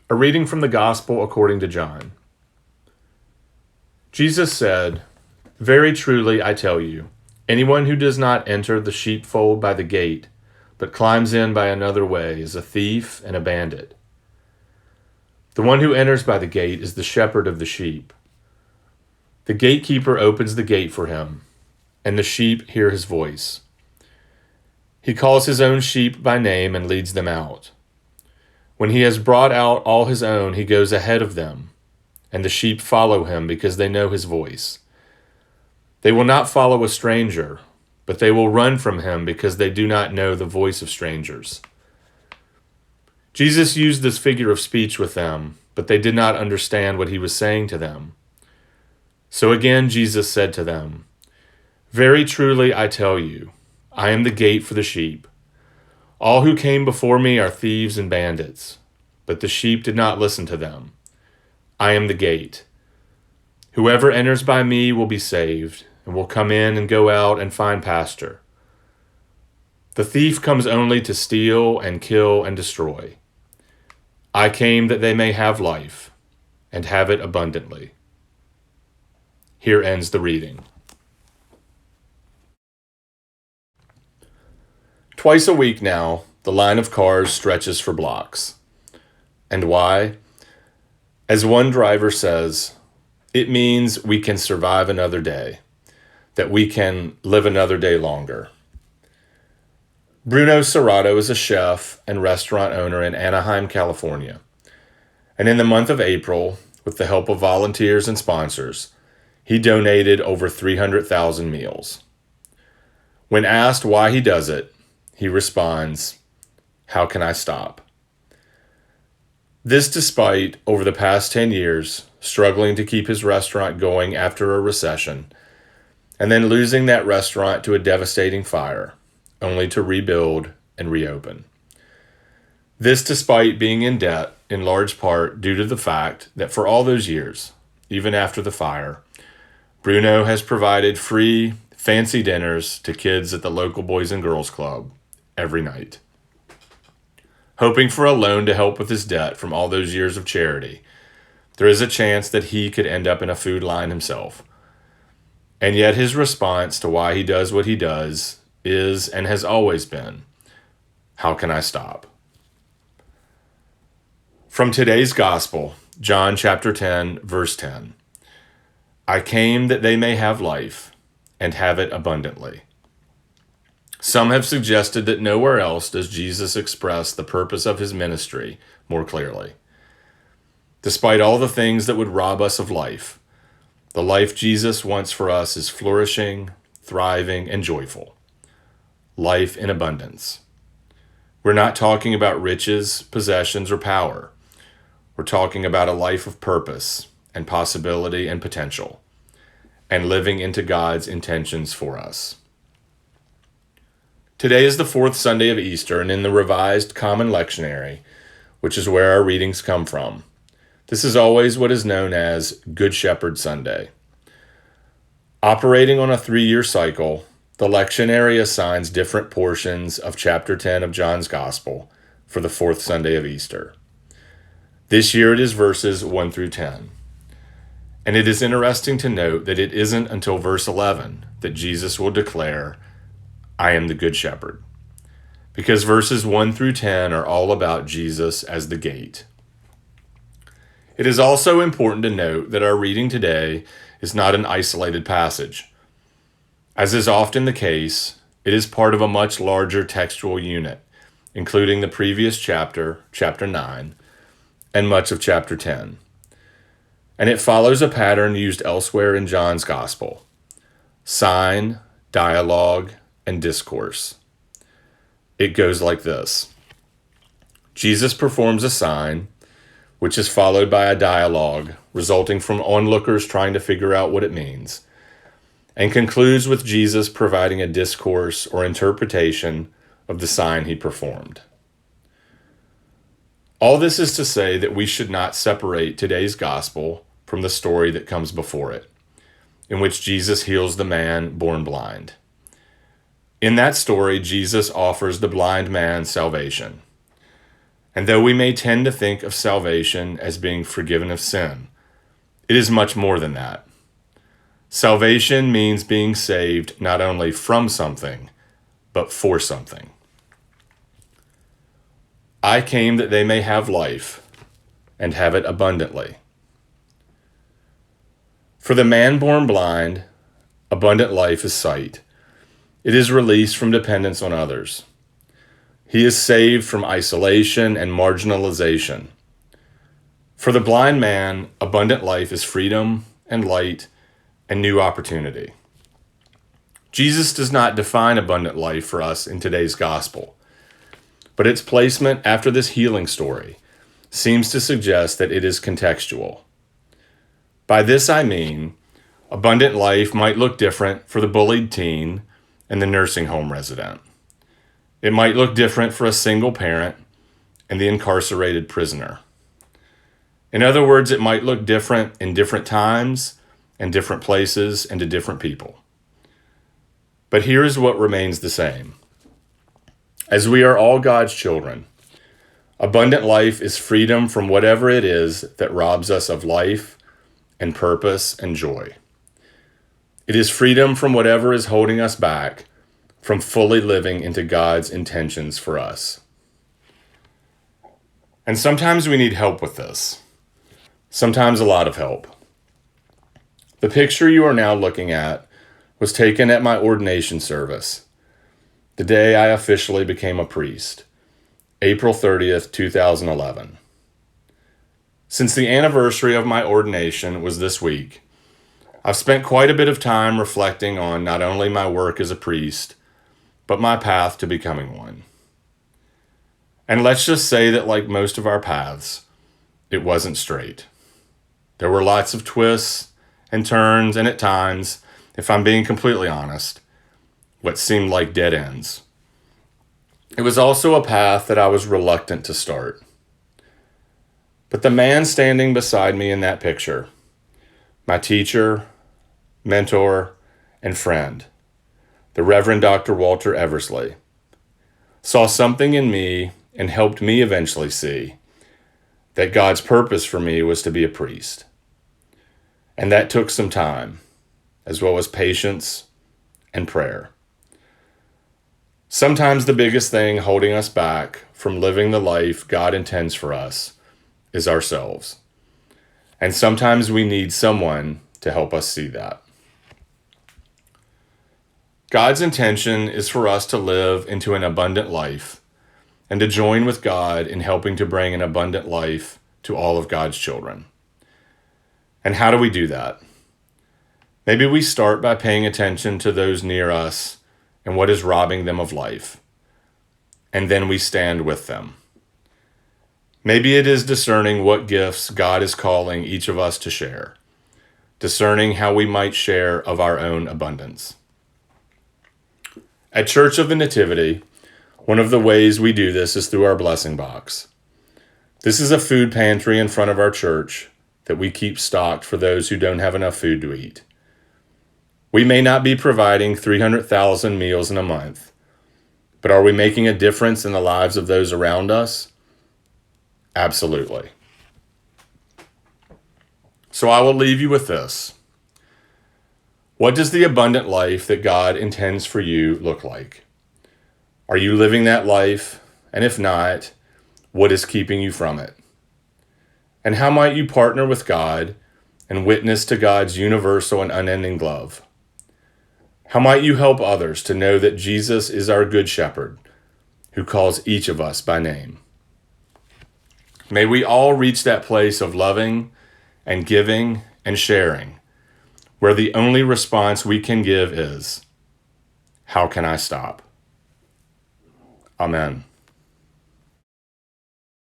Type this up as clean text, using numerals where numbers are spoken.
A reading from the Gospel according to John. Jesus said, "Very truly I tell you, anyone who does not enter the sheepfold by the gate, but climbs in by another way, is a thief and a bandit. The one who enters by the gate is the shepherd of the sheep. The gatekeeper opens the gate for him, and the sheep hear his voice. He calls his own sheep by name and leads them out. When he has brought out all his own, he goes ahead of them, and the sheep follow him because they know his voice. They will not follow a stranger, but they will run from him because they do not know the voice of strangers." Jesus used this figure of speech with them, but they did not understand what he was saying to them. So again Jesus said to them, "Very truly I tell you, I am the gate for the sheep. All who came before me are thieves and bandits, but the sheep did not listen to them. I am the gate. Whoever enters by me will be saved, and will come in and go out and find pasture. The thief comes only to steal and kill and destroy. I came that they may have life, and have it abundantly." Here ends the reading. Twice a week now, the line of cars stretches for blocks. And why? As one driver says, it means we can survive another day, that we can live another day longer. Bruno Serrato is a chef and restaurant owner in Anaheim, California. And in the month of April, with the help of volunteers and sponsors, he donated over 300,000 meals. When asked why he does it, he responds, "How can I stop?" This despite, over the past 10 years, struggling to keep his restaurant going after a recession, and then losing that restaurant to a devastating fire, only to rebuild and reopen. This despite being in debt, in large part due to the fact that for all those years, even after the fire, Bruno has provided free, fancy dinners to kids at the local Boys and Girls Club every night. Hoping for a loan to help with his debt from all those years of charity, there is a chance that he could end up in a food line himself. And yet his response to why he does what he does is, and has always been, "How can I stop?" From today's Gospel, John chapter 10, verse 10. I came that they may have life, and have it abundantly. Some have suggested that nowhere else does Jesus express the purpose of his ministry more clearly. Despite all the things that would rob us of life, the life Jesus wants for us is flourishing, thriving, and joyful. Life in abundance. We're not talking about riches, possessions, or power. We're talking about a life of purpose and possibility and potential, and living into God's intentions for us. Today is the fourth Sunday of Easter, and in the Revised Common Lectionary, which is where our readings come from, this is always what is known as Good Shepherd Sunday. Operating on a 3-year cycle, the lectionary assigns different portions of chapter 10 of John's Gospel for the fourth Sunday of Easter. This year it is verses 1 through 10. And it is interesting to note that it isn't until verse 11 that Jesus will declare, "I am the Good Shepherd," because verses 1 through 10 are all about Jesus as the gate. It is also important to note that our reading today is not an isolated passage. As is often the case, it is part of a much larger textual unit, including the previous chapter, chapter 9, and much of chapter 10. And it follows a pattern used elsewhere in John's Gospel: sign, dialogue, and discourse. It goes like this. Jesus performs a sign, which is followed by a dialogue resulting from onlookers trying to figure out what it means, and concludes with Jesus providing a discourse or interpretation of the sign he performed. All this is to say that we should not separate today's gospel from the story that comes before it, in which Jesus heals the man born blind. In that story, Jesus offers the blind man salvation. And though we may tend to think of salvation as being forgiven of sin, it is much more than that. Salvation means being saved not only from something, but for something. I came that they may have life, and have it abundantly. For the man born blind, abundant life is sight. It is release from dependence on others. He is saved from isolation and marginalization. For the blind man, abundant life is freedom and light and new opportunity. Jesus does not define abundant life for us in today's gospel, but its placement after this healing story seems to suggest that it is contextual. By this I mean, abundant life might look different for the bullied teen and the nursing home resident. It might look different for a single parent and the incarcerated prisoner. In other words, it might look different in different times and different places and to different people. But here is what remains the same. As we are all God's children, abundant life is freedom from whatever it is that robs us of life and purpose and joy. It is freedom from whatever is holding us back from fully living into God's intentions for us. And sometimes we need help with this. Sometimes a lot of help. The picture you are now looking at was taken at my ordination service, the day I officially became a priest, April 30th, 2011. Since the anniversary of my ordination was this week, I've spent quite a bit of time reflecting on not only my work as a priest, but my path to becoming one. And let's just say that, like most of our paths, it wasn't straight. There were lots of twists and turns, and at times, if I'm being completely honest, what seemed like dead ends. It was also a path that I was reluctant to start. But the man standing beside me in that picture, my teacher, mentor, and friend, the Reverend Dr. Walter Eversley, saw something in me and helped me eventually see that God's purpose for me was to be a priest. And that took some time, as well as patience and prayer. Sometimes the biggest thing holding us back from living the life God intends for us is ourselves. And sometimes we need someone to help us see that. God's intention is for us to live into an abundant life and to join with God in helping to bring an abundant life to all of God's children. And how do we do that? Maybe we start by paying attention to those near us and what is robbing them of life, and then we stand with them. Maybe it is discerning what gifts God is calling each of us to share, discerning how we might share of our own abundance. At Church of the Nativity, one of the ways we do this is through our blessing box. This is a food pantry in front of our church that we keep stocked for those who don't have enough food to eat. We may not be providing 300,000 meals in a month, but are we making a difference in the lives of those around us? Absolutely. So I will leave you with this. What does the abundant life that God intends for you look like? Are you living that life? And if not, what is keeping you from it? And how might you partner with God and witness to God's universal and unending love? How might you help others to know that Jesus is our good shepherd who calls each of us by name? May we all reach that place of loving and giving and sharing, where the only response we can give is, how can I stop? Amen.